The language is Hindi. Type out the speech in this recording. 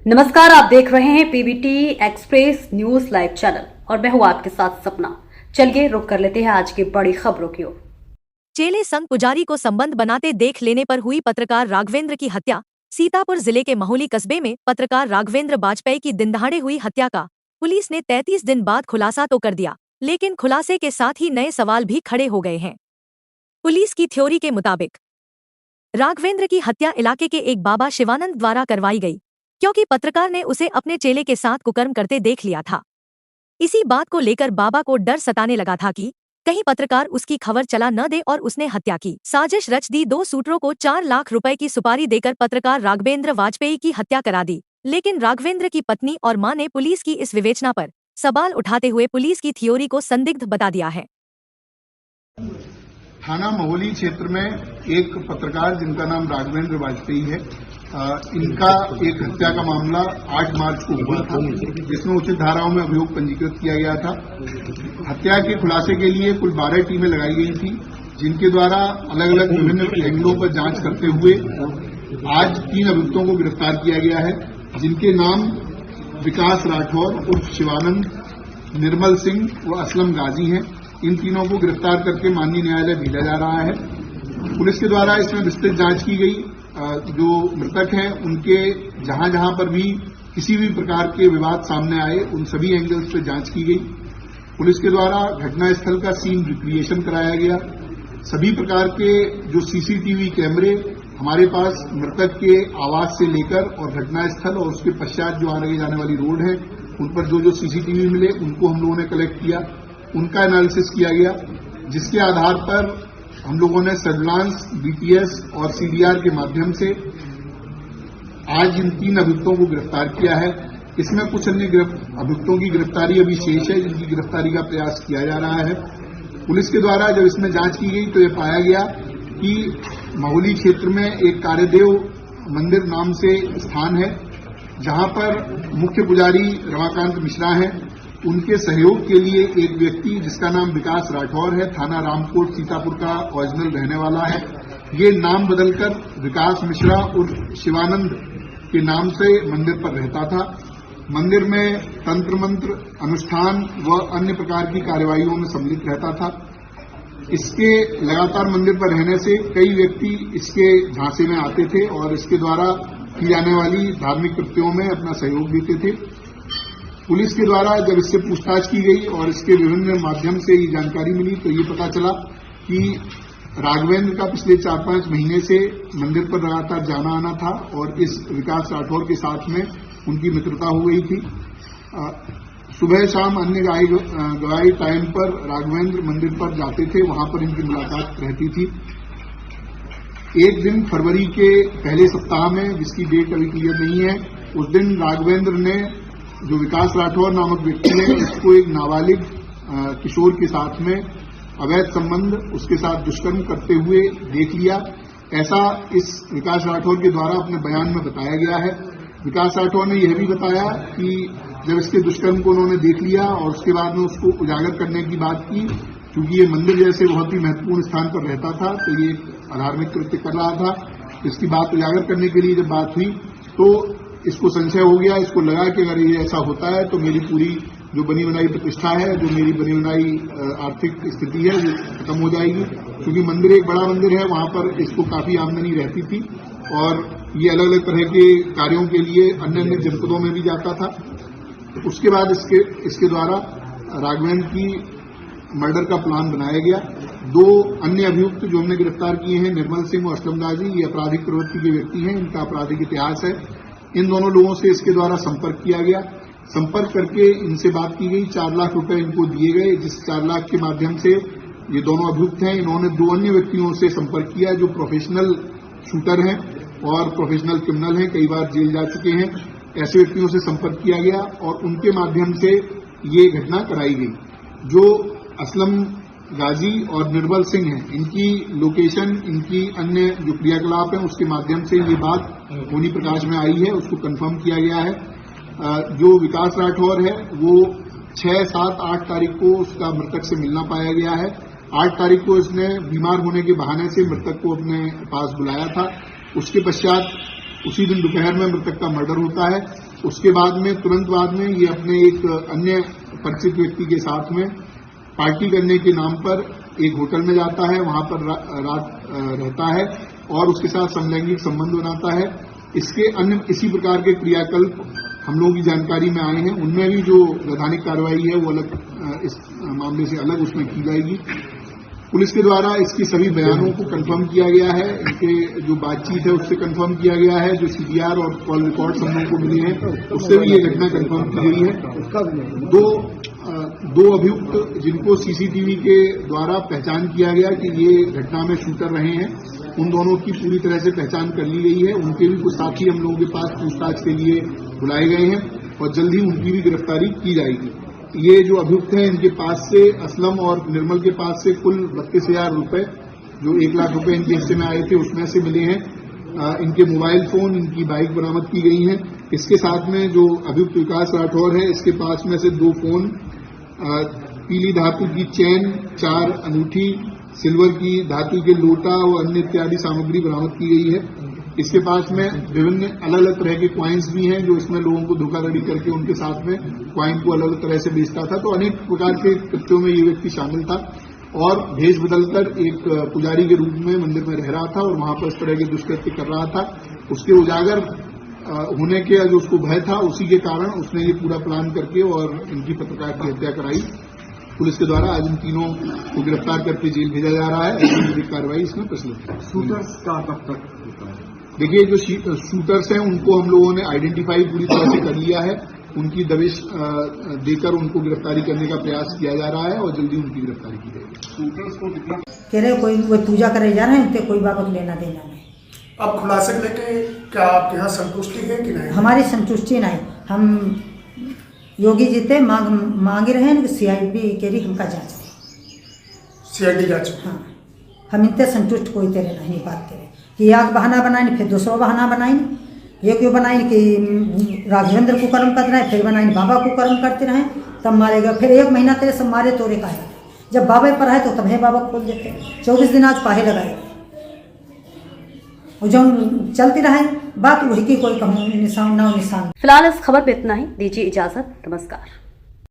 नमस्कार, आप देख रहे हैं PBT express news live channel और मैं हूं आपके साथ सपना। चलिए रुक कर लेते हैं आज की बड़ी खबरों की ओर। चेले संग पुजारी को संबंध बनाते देख लेने पर हुई पत्रकार राघवेंद्र की हत्या। सीतापुर जिले के महोली कस्बे में पत्रकार राघवेंद्र वाजपेयी की दिनदहाड़े हुई हत्या का पुलिस ने 33 दिन बाद खुलासा तो कर दिया, लेकिन खुलासे के साथ ही नए सवाल भी खड़े हो गए हैं। पुलिस की थ्योरी के मुताबिक राघवेंद्र की हत्या इलाके के एक बाबा शिवानंद द्वारा करवाई गई, क्योंकि पत्रकार ने उसे अपने चेले के साथ कुकर्म करते देख लिया था। इसी बात को लेकर बाबा को डर सताने लगा था कि कहीं पत्रकार उसकी खबर चला न दे और उसने हत्या की साजिश रच दी। 2 शूटरों को 4 लाख रुपए की सुपारी देकर पत्रकार राघवेंद्र वाजपेयी की हत्या करा दी, लेकिन राघवेंद्र की पत्नी और मां ने पुलिस की इस विवेचना पर सवाल उठाते हुए पुलिस की थ्योरी को संदिग्ध बता दिया है। थाना महोली क्षेत्र में एक पत्रकार जिनका नाम राघवेंद्र वाजपेयी है, इनका एक हत्या का मामला 8 मार्च को हुआ था, जिसमें उचित धाराओं में अभियोग पंजीकृत किया गया था। हत्या के खुलासे के लिए कुल 12 टीमें लगाई गई थी, जिनके द्वारा अलग अलग विभिन्न एंगलों पर जांच करते हुए आज 3 अभियुक्तों को गिरफ्तार किया गया है, जिनके नाम विकास राठौर उर्फ शिवानंद, निर्मल सिंह व असलम गाजी हैं। इन तीनों को गिरफ्तार करके माननीय न्यायालय भेजा जा रहा है। पुलिस के द्वारा इसमें विस्तृत जांच की गई। जो मृतक हैं उनके जहां जहां पर भी किसी भी प्रकार के विवाद सामने आए, उन सभी एंगल्स पर जांच की गई। पुलिस के द्वारा घटनास्थल का सीन रिक्रिएशन कराया गया। सभी प्रकार के जो सीसीटीवी कैमरे हमारे पास मृतक के आवास से लेकर और घटनास्थल और उसके पश्चात जो आने जाने वाली रोड है, उन पर जो सीसीटीवी मिले उनको हम लोगों ने कलेक्ट किया, उनका एनालिसिस किया गया, जिसके आधार पर हम लोगों ने सर्विलांस, बीटीएस और सीडीआर के माध्यम से आज इन 3 अभियुक्तों को गिरफ्तार किया है। इसमें कुछ अन्य अभियुक्तों की गिरफ्तारी अभी शेष है, जिनकी गिरफ्तारी का प्रयास किया जा रहा है। पुलिस के द्वारा जब इसमें जांच की गई तो यह पाया गया कि महोली क्षेत्र में एक कार्यदेव मंदिर नाम से स्थान है, जहां पर मुख्य पुजारी रमाकांत मिश्रा हैं। उनके सहयोग के लिए एक व्यक्ति जिसका नाम विकास राठौर है, थाना रामकोट सीतापुर का ओरिजिनल रहने वाला है, ये नाम बदलकर विकास मिश्रा उर्फ शिवानंद के नाम से मंदिर पर रहता था। मंदिर में तंत्र मंत्र, अनुष्ठान व अन्य प्रकार की कार्यवाहियों में सम्मिलित रहता था। इसके लगातार मंदिर पर रहने से कई व्यक्ति इसके झांसे में आते थे और इसके द्वारा की जाने वाली धार्मिक कृत्यों में अपना सहयोग देते थे। पुलिस के द्वारा जब इससे पूछताछ की गई और इसके विभिन्न माध्यम से ये जानकारी मिली तो ये पता चला कि राघवेंद्र का पिछले 4-5 महीने से मंदिर पर लगातार जाना आना था और इस विकास राठौर के साथ में उनकी मित्रता हो गई थी। सुबह शाम अन्य गवाही टाइम पर राघवेंद्र मंदिर पर जाते थे, वहां पर इनकी मुलाकात रहती थी। एक दिन फरवरी के पहले सप्ताह में, जिसकी डेट अभी क्लियर नहीं है, उस दिन राघवेंद्र ने जो विकास राठौर नामक व्यक्ति है, उसको एक नाबालिग किशोर के साथ में अवैध संबंध, उसके साथ दुष्कर्म करते हुए देख लिया। ऐसा इस विकास राठौर के द्वारा अपने बयान में बताया गया है। विकास राठौर ने यह भी बताया कि जब इसके दुष्कर्म को उन्होंने देख लिया और उसके बाद में उसको उजागर करने की बात की, क्योंकि ये मंदिर जैसे बहुत ही महत्वपूर्ण स्थान पर रहता था तो ये अधार्मिक कृत्य कर रहा था। इसकी बात उजागर करने के लिए जब बात हुई तो इसको संशय हो गया, इसको लगा कि अगर ये ऐसा होता है तो मेरी पूरी जो बनी बनाई प्रतिष्ठा है, जो मेरी बनी बनाई आर्थिक स्थिति है, वो खत्म हो जाएगी। क्योंकि मंदिर एक बड़ा मंदिर है, वहां पर इसको काफी आमदनी रहती थी और ये अलग अलग तरह के कार्यों के लिए अन्य अन्य जनपदों में भी जाता था। उसके बाद इसके द्वारा राघवेंद्र की मर्डर का प्लान बनाया गया। 2 अन्य अभियुक्त जो हमने गिरफ्तार किए हैं, निर्मल सिंह और असलम गाजी, ये आपराधिक प्रवृत्ति के व्यक्ति हैं, इनका आपराधिक इतिहास है। इन दोनों लोगों से इसके द्वारा संपर्क किया गया। संपर्क करके इनसे बात की गई, 4 लाख रुपए इनको दिए गए, जिस 4 लाख के माध्यम से ये दोनों अभियुक्त हैं, इन्होंने 2 अन्य व्यक्तियों से संपर्क किया जो प्रोफेशनल शूटर हैं और प्रोफेशनल क्रिमिनल हैं, कई बार जेल जा चुके हैं। ऐसे व्यक्तियों से संपर्क किया गया और उनके माध्यम से ये घटना कराई गई। जो असलम गाजी और निर्मल सिंह हैं, इनकी लोकेशन, इनकी अन्य जो क्रियाकलाप है उसके माध्यम से ये बात होनी प्रकाश में आई है, उसको कंफर्म किया गया है। जो विकास राठौर है वो 6, 7, 8 तारीख को उसका मृतक से मिलना पाया गया है। 8 तारीख को इसने बीमार होने के बहाने से मृतक को अपने पास बुलाया था। उसके पश्चात उसी दिन दोपहर में मृतक का मर्डर होता है। उसके बाद में तुरंत बाद में ये अपने एक अन्य परिचित व्यक्ति के साथ में पार्टी करने के नाम पर एक होटल में जाता है, वहां पर रात रहता है और उसके साथ समलैंगिक संबंध बनाता है। इसके अन्य इसी प्रकार के क्रियाकल्प हम लोगों की जानकारी में आए हैं। उनमें भी जो वैधानिक कार्रवाई है वो अलग इस मामले से अलग उसमें की जाएगी। पुलिस के द्वारा इसके सभी बयानों को कंफर्म किया गया है, इनके जो बातचीत है उससे कंफर्म किया गया है, जो सीडीआर और कॉल रिकॉर्ड्स हम लोगों को मिले हैं उससे भी ये घटना कंफर्म की गई है। दो अभियुक्त जिनको सीसीटीवी के द्वारा पहचान किया गया कि ये घटना में शूटर रहे हैं, उन दोनों की पूरी तरह से पहचान कर ली गई है। उनके भी कुछ साथी हम लोगों के पास पूछताछ के लिए बुलाए गए हैं और जल्द ही उनकी भी गिरफ्तारी की जाएगी। ये जो अभियुक्त हैं इनके पास से असलम और निर्मल के पास से कुल 32,000 रुपए, जो 1 लाख रुपए इनके हिस्से में आए थे उसमें से मिले हैं। इनके मोबाइल फोन, इनकी बाइक बरामद की गई हैं। इसके साथ में जो अभियुक्त विकास राठौर है इसके पास में से 2 फोन, पीली धातु की चैन, 4 अंगूठी, सिल्वर की धातु के लोटा और अन्य इत्यादि सामग्री बरामद की गई है। इसके पास में विभिन्न अलग अलग तरह के क्वाइंस भी हैं जो इसमें लोगों को धोखाधड़ी करके उनके साथ में क्वाइन को अलग अलग तरह से बेचता था। तो अनेक प्रकार के कृत्यों में ये व्यक्ति शामिल था और भेष बदलकर एक पुजारी के रूप में मंदिर में रह रहा था और वहां पर इस तरह के दुष्कृत्य कर रहा था। उसके उजागर होने के जो उसको भय था उसी के कारण उसने ये पूरा प्लान करके और इनकी पत्रकार की हत्या कराई। पुलिस के द्वारा आज इन तीनों को गिरफ्तार करके जेल भेजा जा रहा है। ऐसी कार्रवाई इसमें प्रचलित है। शूटर्स का कब तक होता है? देखिए, जो शूटर्स हैं उनको हम लोगों ने आइडेंटिफाई पूरी तरह से कर लिया है। उनकी दबिश देकर उनको गिरफ्तारी करने का प्रयास किया जा रहा है और जल्दी उनकी गिरफ्तारी की जाएगी। शूटर्स को कितना कह रहे कोई वो पूजा करे जा रहे हैं, उनके कोई बाबा को लेना देना नहीं। अब खुलासे को लेके क्या आपके यहाँ संतुष्टि है कि नहीं? हमारी संतुष्टि नहीं। हम योगी जी थे मांगे रहे हैं सीआईडी के लिए हमका जांच दे, सीआईडी जांच। हाँ, हम इतने संतुष्ट कोई तेरे नहीं बात करे कि एक बहाना बनाए फिर दूसरा बहाना बनाए। ये क्यों बनाए कि राघवेंद्र को कर्म कर रहे हैं, फिर बनाए बाबा को कर्म करते रहे तब मारेगा। फिर 1 महीना तेरे सब मारे तोरे का है। जब बाबा पर है तो तब है बाबा खोल देते। 24 दिन आज पाहे लगाए और जो चलती रहे बात वही की कोई कहूँ निशान ना निशान। फिलहाल इस खबर पे इतना ही। दीजिए इजाजत। नमस्कार।